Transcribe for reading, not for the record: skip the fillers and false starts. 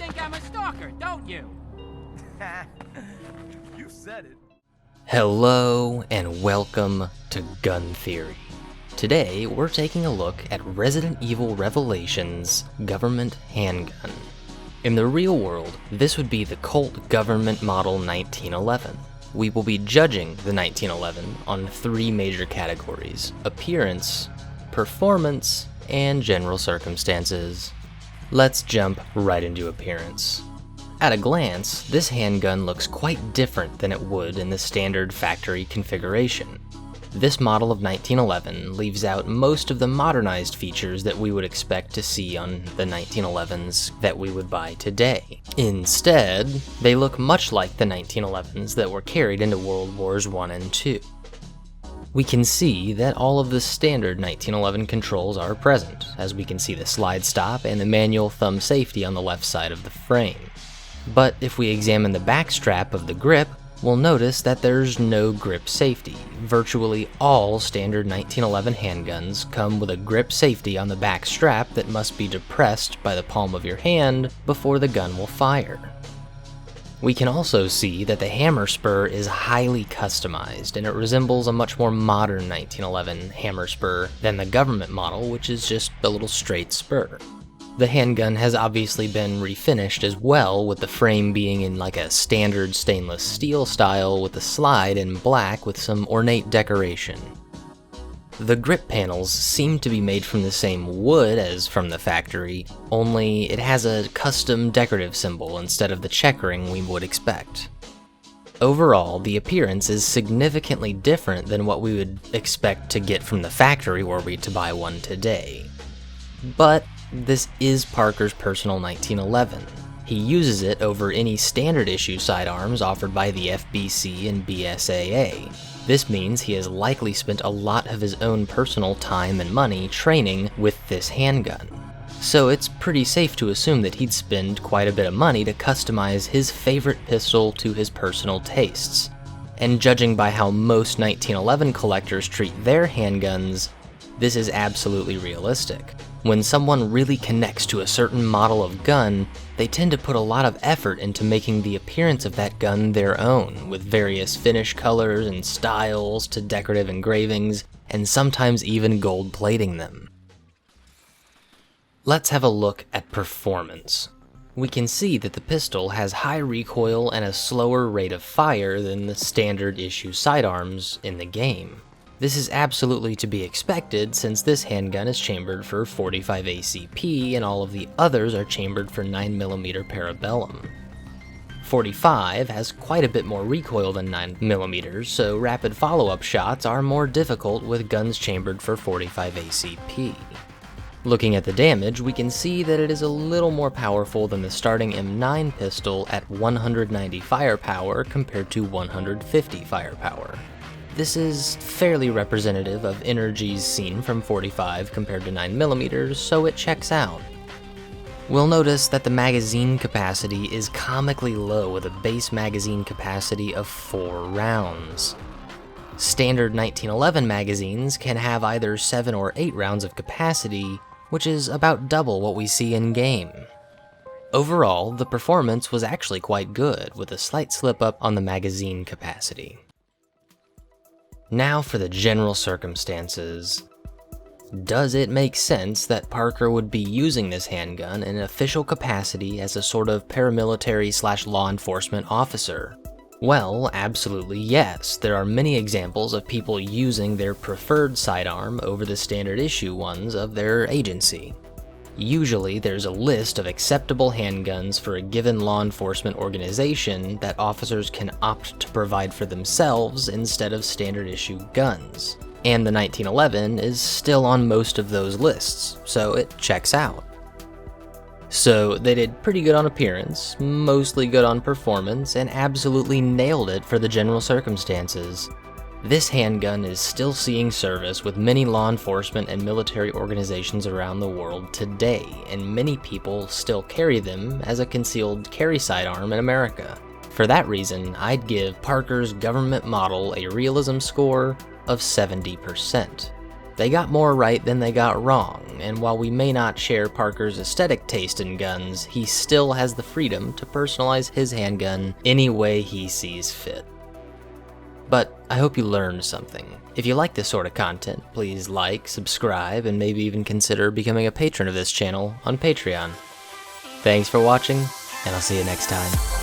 think I'm a stalker, don't you? You said it. Hello and welcome to Gun Theory. Today we're taking a look at Resident Evil Revelations' government handgun. In the real world, this would be the Colt government model 1911. We will be judging the 1911 on three major categories: appearance, performance, and general circumstances. Let's jump right into appearance. At a glance, this handgun looks quite different than it would in the standard factory configuration. This model of 1911 leaves out most of the modernized features that we would expect to see on the 1911s that we would buy today. Instead, they look much like the 1911s that were carried into World Wars I and II. We can see that all of the standard 1911 controls are present, as we can see the slide stop and the manual thumb safety on the left side of the frame. But if we examine the back strap of the grip, we'll notice that there's no grip safety. Virtually all standard 1911 handguns come with a grip safety on the back strap that must be depressed by the palm of your hand before the gun will fire. We can also see that the hammer spur is highly customized, and it resembles a much more modern 1911 hammer spur than the government model, which is just a little straight spur. The handgun has obviously been refinished as well, with the frame being in like a standard stainless steel style with the slide in black with some ornate decoration. The grip panels seem to be made from the same wood as from the factory, only it has a custom decorative symbol instead of the checkering we would expect. Overall, the appearance is significantly different than what we would expect to get from the factory were we to buy one today. But this is Parker's personal 1911. He uses it over any standard issue sidearms offered by the FBC and BSAA. This means he has likely spent a lot of his own personal time and money training with this handgun. So it's pretty safe to assume that he'd spend quite a bit of money to customize his favorite pistol to his personal tastes. And judging by how most 1911 collectors treat their handguns, this is absolutely realistic. When someone really connects to a certain model of gun, they tend to put a lot of effort into making the appearance of that gun their own, with various finish colors and styles to decorative engravings, and sometimes even gold plating them. Let's have a look at performance. We can see that the pistol has high recoil and a slower rate of fire than the standard issue sidearms in the game. This is absolutely to be expected since this handgun is chambered for 45 ACP and all of the others are chambered for 9mm parabellum. 45 has quite a bit more recoil than 9mm, so rapid follow-up shots are more difficult with guns chambered for 45 ACP. Looking at the damage, we can see that it is a little more powerful than the starting M9 pistol at 190 firepower compared to 150 firepower. This is fairly representative of energies seen from 45 compared to 9mm, so it checks out. We'll notice that the magazine capacity is comically low with a base magazine capacity of 4 rounds. Standard 1911 magazines can have either 7 or 8 rounds of capacity, which is about double what we see in-game. Overall, the performance was actually quite good, with a slight slip up on the magazine capacity. Now for the general circumstances. Does it make sense that Parker would be using this handgun in an official capacity as a sort of paramilitary/law enforcement officer? Well, absolutely yes. There are many examples of people using their preferred sidearm over the standard issue ones of their agency. Usually, there's a list of acceptable handguns for a given law enforcement organization that officers can opt to provide for themselves instead of standard issue guns. And the 1911 is still on most of those lists, so it checks out. So they did pretty good on appearance, mostly good on performance, and absolutely nailed it for the general circumstances. This handgun is still seeing service with many law enforcement and military organizations around the world today, and many people still carry them as a concealed carry sidearm in America. For that reason, I'd give Parker's government model a realism score of 70%. They got more right than they got wrong, and while we may not share Parker's aesthetic taste in guns, he still has the freedom to personalize his handgun any way he sees fit. But I hope you learned something. If you like this sort of content, please like, subscribe, and maybe even consider becoming a patron of this channel on Patreon. Thanks for watching, and I'll see you next time.